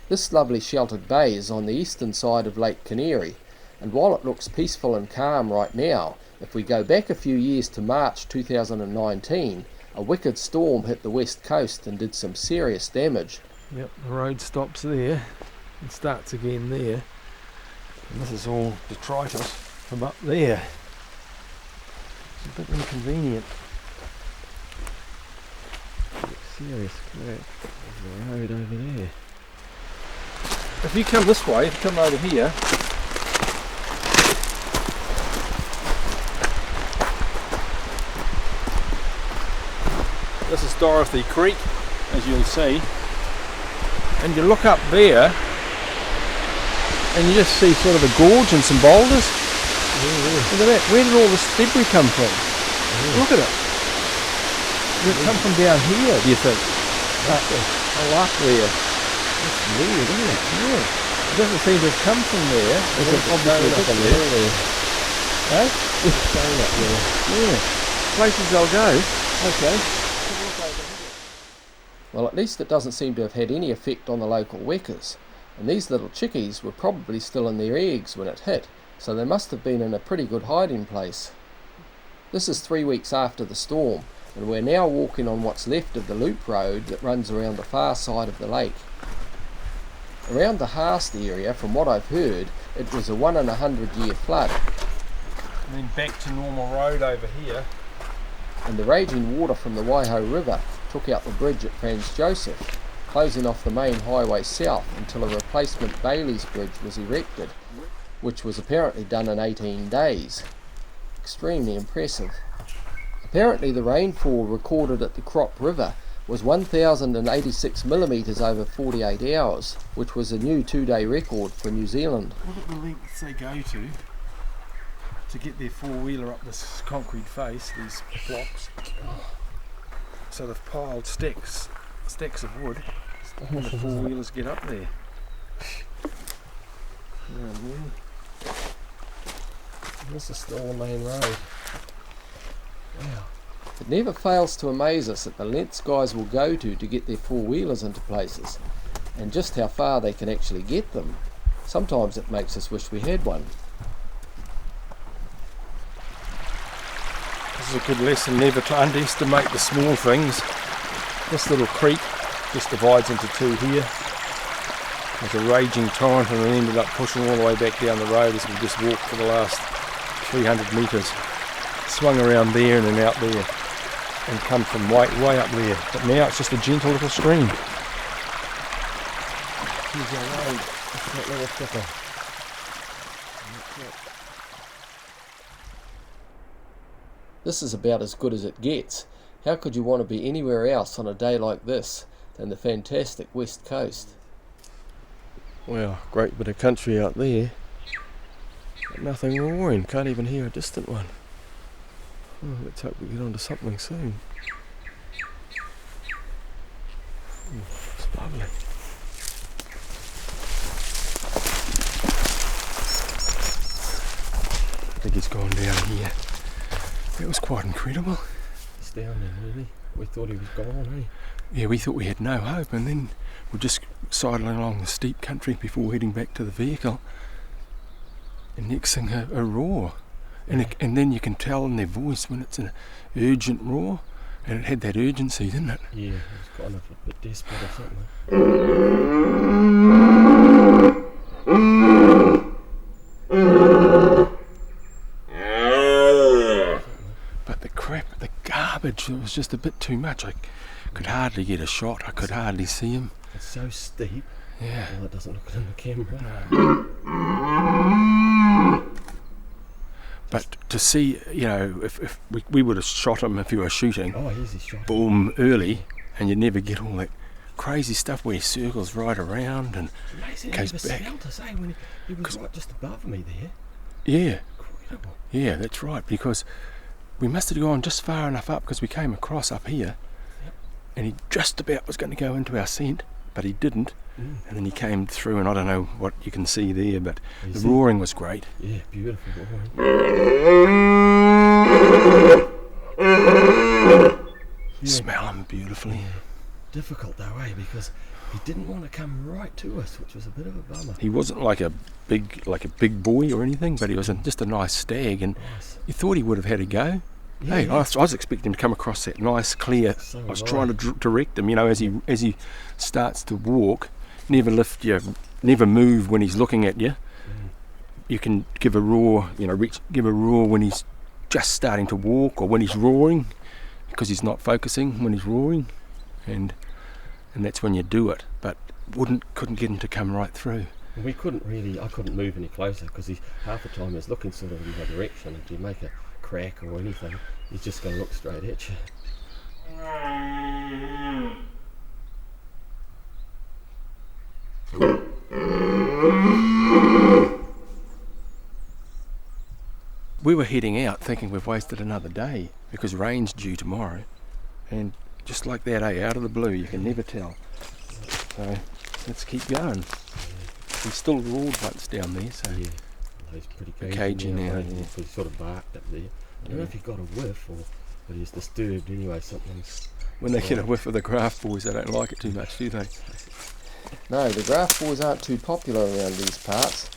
This lovely sheltered bay is on the eastern side of Lake Canary, and while it looks peaceful and calm right now, if we go back a few years to March 2019, a wicked storm hit the west coast and did some serious damage. Yep, the road stops there and starts again there. And this is all detritus from up there. It's a bit inconvenient. Serious crack of the road over there. If you come this way, if you come over here, this is Dorothy Creek, as you'll see, and you look up there and you just see sort of a gorge and some boulders. Look at that, where did all this debris come from? Look at it. Did it come from down here, do you think? Up there. That's weird, isn't it? Yeah. It doesn't seem to have come from there. It's obviously up there. Eh? It's staying up there. Yeah. Places they'll go. Okay. Well, at least it doesn't seem to have had any effect on the local wekas, and these little chickies were probably still in their eggs when it hit, so they must have been in a pretty good hiding place. This is 3 weeks after the storm, and we're now walking on what's left of the loop road that runs around the far side of the lake. Around the Haast area, from what I've heard, it was a 1 in 100-year flood. And then back to normal road over here. And the raging water from the Waiho River took out the bridge at Franz Joseph, closing off the main highway south until a replacement Bailey's Bridge was erected, which was apparently done in 18 days. Extremely impressive. Apparently the rainfall recorded at the Crop River was 1,086 millimetres over 48 hours, which was a new 2-day record for New Zealand. Look at the lengths they go to get their four-wheeler up this concrete face, these blocks. So they've piled stacks of wood, and the four-wheelers get up there. This is still the main road. Wow. It never fails to amaze us at the lengths guys will go to get their four-wheelers into places, and just how far they can actually get them. Sometimes it makes us wish we had one. This is a good lesson, never to underestimate the small things. This little creek just divides into two here. There's a raging torrent and it ended up pushing all the way back down the road as we just walked for the last 300 metres. Swung around there and then out there and come from way up there. But now it's just a gentle little stream. Here's our road. That's that little flipper. This is about as good as it gets. How could you want to be anywhere else on a day like this than the fantastic west coast? Well, great bit of country out there. But nothing roaring, can't even hear a distant one. Oh, let's hope we get onto something soon. It's lovely. I think he's gone down here. That was quite incredible. He's down there, really. We thought he was gone, eh? Yeah, we thought we had no hope, and then we're just sidling along the steep country before heading back to the vehicle. And next thing, a roar. And then you can tell in their voice when it's an urgent roar, and it had that urgency, didn't it? Yeah, it was kind of a bit desperate or something. But the garbage, it was just a bit too much. I could hardly get a shot, I could hardly see him. It's so steep. Yeah. Well, it doesn't look good in the camera. But to see, if we would have shot him if you were shooting. Oh, easy shot. Boom, early, and you never get all that crazy stuff where he circles right around and goes back. Smelt us, when he was right just above me there. Yeah. Incredible. Yeah, that's right, because we must have gone just far enough up because we came across up here, and he just about was going to go into our scent, but he didn't. And then he came through, and I don't know what you can see there, but the roaring was great. Yeah, beautiful roaring. Smell him beautifully. Yeah. Difficult though, because he didn't want to come right to us, which was a bit of a bummer. He wasn't like a big boy or anything, but he was just a nice stag, and Nice. you thought he would have had a go. Yeah, Hey, yeah. I was expecting him to come across that nice, clear. So I was was trying I. to direct him, as he starts to walk. Never move when he's looking at you. You can give a roar, give a roar when he's just starting to walk, or when he's roaring, because he's not focusing when he's roaring, and that's when you do it. But couldn't get him to come right through. I couldn't move any closer because half the time he's looking sort of in my direction, and to make a crack or anything, he's just going to look straight at you. We were heading out thinking we've wasted another day because rain's due tomorrow, and just like that, out of the blue, you can never tell. So let's keep going. He still roared once down there, so Yeah, he's pretty cagey now, yeah. He sort of barked up there. I don't know if he got a whiff but he's disturbed anyway. Something's. when they get a whiff of the Graf Boys, they don't like it too much, do they? No, the Graf Boys aren't too popular around these parts.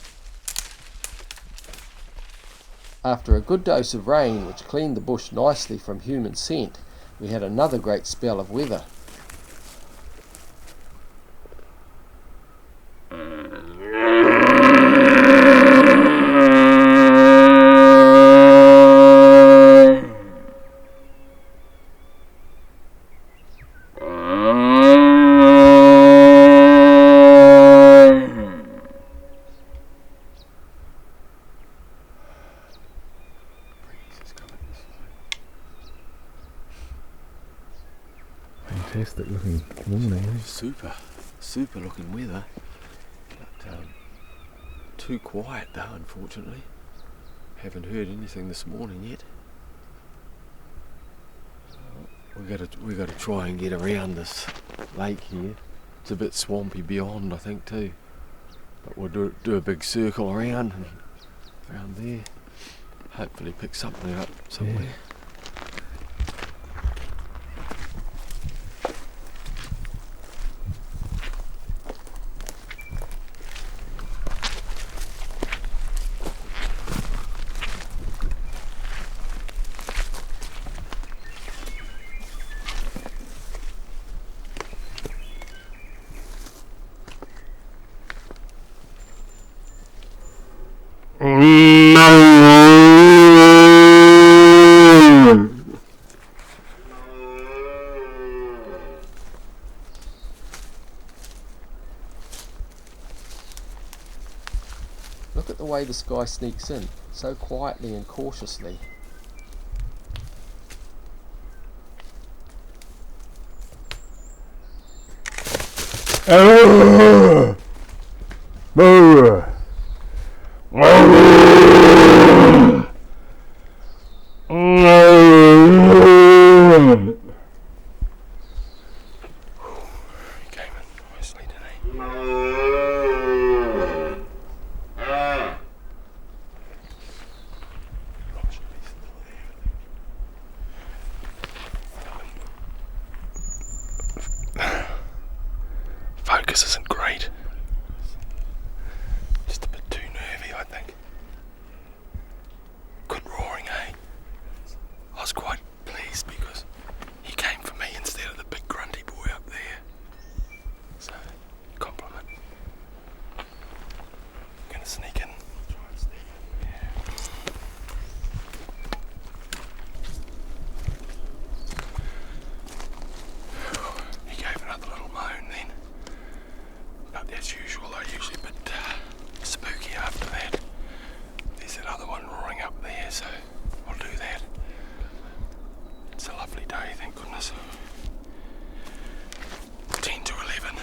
After a good dose of rain, which cleaned the bush nicely from human scent, we had another great spell of weather. Fantastic looking morning. Super looking weather. But, too quiet though, unfortunately. Haven't heard anything this morning yet. We got to try and get around this lake here. It's a bit swampy beyond, I think, too. But we'll do a big circle around there. Hopefully pick something up somewhere. Yeah. Look at the way this guy sneaks in, so quietly and cautiously. Came in nicely, didn't he? Focus isn't great. Just a bit too nervy, I think. Good roaring, eh? I was quite pleased because he came for me instead of the big grunty boy up there. So, compliment. Gonna sneak in. He gave another little moan then. But as usual, they're usually a bit spooky after that. There's that other one roaring up there, so I'll do that. It's a lovely day, thank goodness. 10 to 11.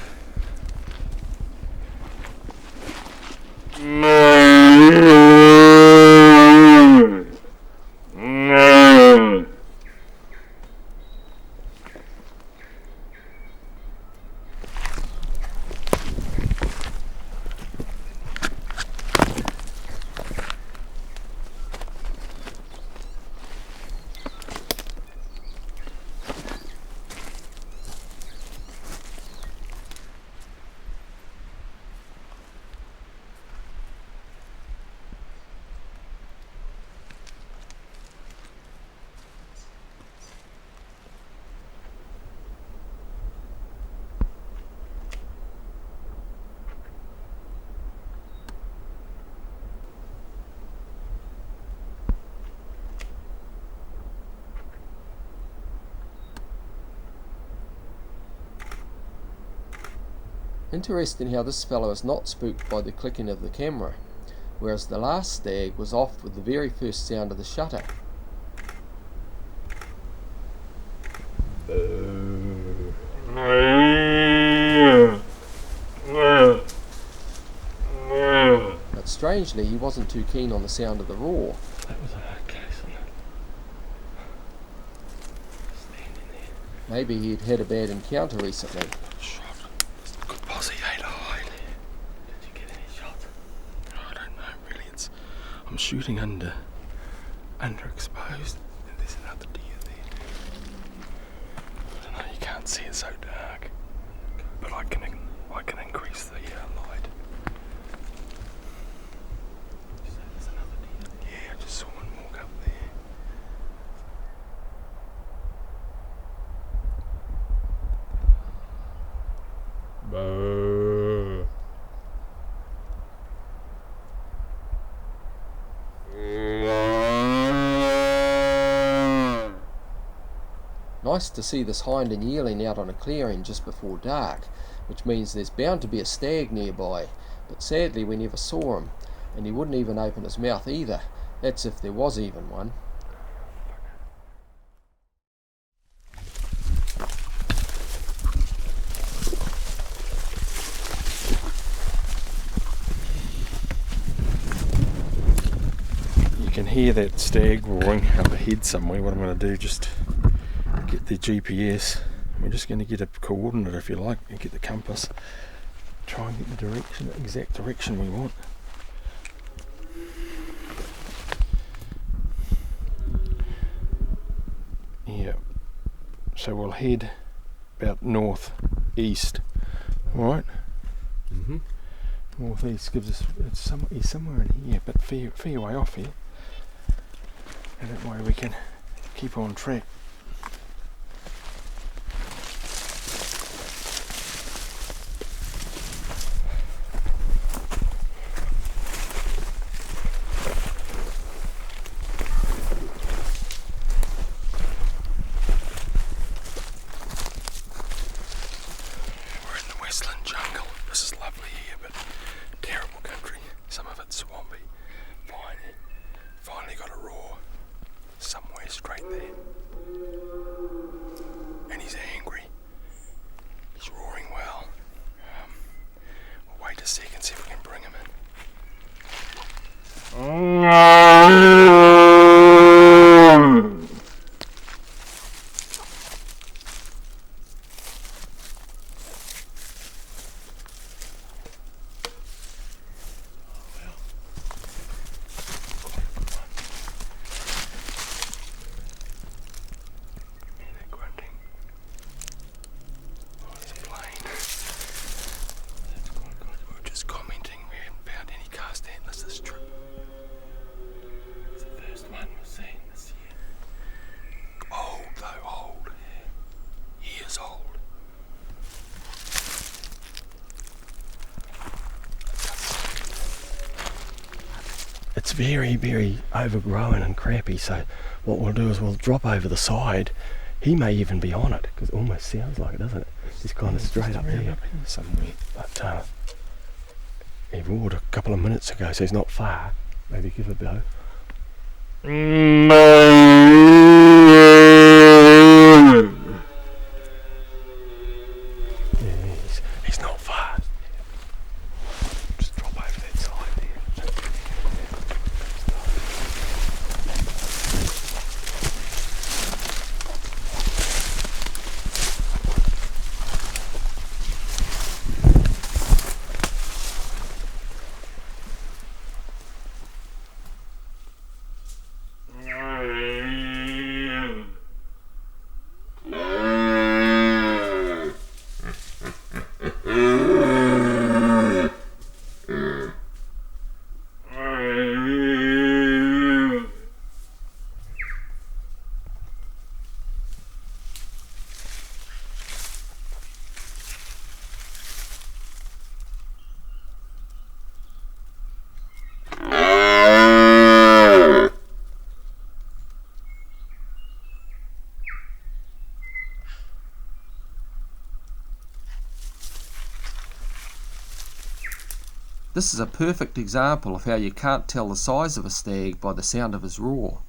Interesting how this fellow is not spooked by the clicking of the camera, whereas the last stag was off with the very first sound of the shutter. But strangely, he wasn't too keen on the sound of the roar. That was a hard case, wasn't it? Standing there. Maybe he'd had a bad encounter recently. Shot. Good posse, 8 high. Did you get any shots? I don't know, really. I'm shooting underexposed, and there's another deer there. I don't know, you can't see it so dark, but I can increase the light. Did you say there's another deer? Yeah, I just saw one walk up there. Boo. Nice to see this hind and yearling out on a clearing just before dark, which means there's bound to be a stag nearby, but sadly we never saw him, and he wouldn't even open his mouth either. That's if there was even one. You can hear that stag roaring up ahead somewhere. What I'm going to do, just get the GPS. We're just going to get a coordinate, if you like, and get the compass. Try and get the direction, the exact direction we want. Yeah. So we'll head about northeast. All right. Mm-hmm. Northeast gives us he's somewhere in here, but fair way off here, and that way we can keep on track. We're in the Westland jungle. This is lovely here, but terrible country. Some of it's swampy. Finally got a roar somewhere straight there. And he's angry. He's roaring well. We'll wait a second, see if we can bring him in. It's very, very overgrown and crappy, so what we'll do is we'll drop over the side. He may even be on it, because it almost sounds like it, doesn't it? He's kind of straight up there somewhere. But he roared a couple of minutes ago, so he's not far. Maybe give it a go. Yeah, he's not far. Just drop over that side there. This is a perfect example of how you can't tell the size of a stag by the sound of his roar.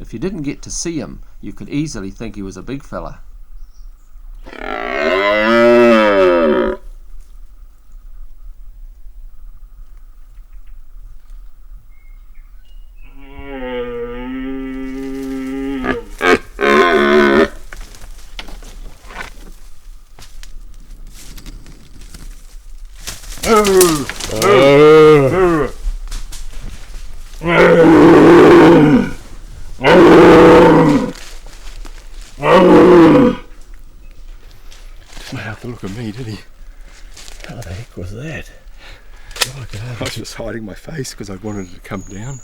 If you didn't get to see him, you could easily think he was a big fella. Didn't have to look at me, did he? How the heck was that? I was just hiding my face because I wanted it to come down.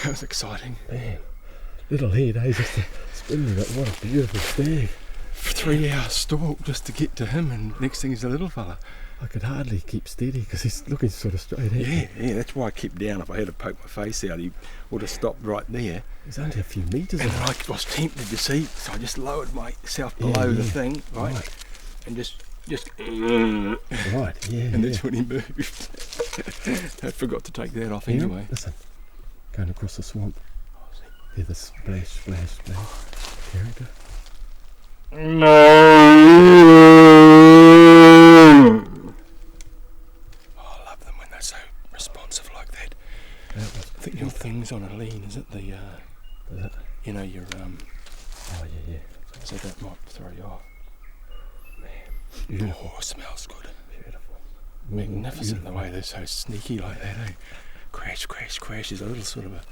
That was exciting. Man, little head, eh? Just a spindly, but what a beautiful stag. 3 hour stalk just to get to him, and next thing he's a little fella. I could hardly keep steady because he's looking sort of straight at me. Yeah, that's why I kept down. If I had to poke my face out, he would have stopped right there. He's only a few metres And away. I was tempted, you see, so I just lowered myself below the thing, right? And just Right, yeah. and that's when he moved. I forgot to take that off Yeah, anyway. listen, going across the swamp. Hear the splash, splash, splash. Character. Oh, I love them when they're so responsive like that. That was I think your thing's on a lean, is it? The Is it? you know, your Oh yeah, yeah. so that might throw you off. Beautiful. Oh, it smells good. Beautiful. Magnificent the way they're so sneaky like that, eh? Crash, crash, crash. There's a little sort of a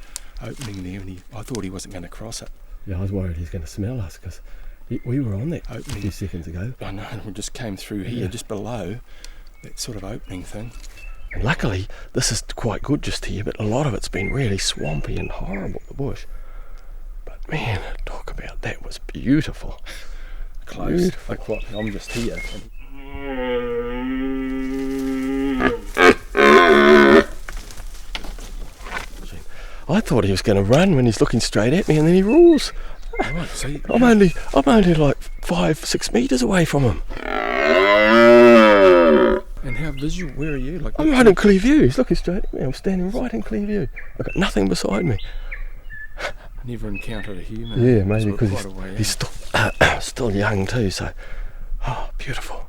opening there, and I thought he wasn't going to cross it. Yeah, I was worried he's going to smell us because we were on that a Opening. few seconds ago. I know, and we just came through here, Yeah. just below that sort of opening thing. And luckily, this is quite good just here, but a lot of it's been really swampy and horrible, the bush. But man, talk about that was beautiful. Close. Beautiful. Like what? I'm just here. I thought he was going to run when he's looking straight at me, and then he roars. Right, see, I'm only like 5-6 metres away from him. and how visual? Where are you? Like I'm right in clear view. He's looking straight at me. I'm standing right in clear view. I've got nothing beside me. never encountered a human. Yeah, So maybe we're because quite a way he's out. still, still young too. So, oh, beautiful.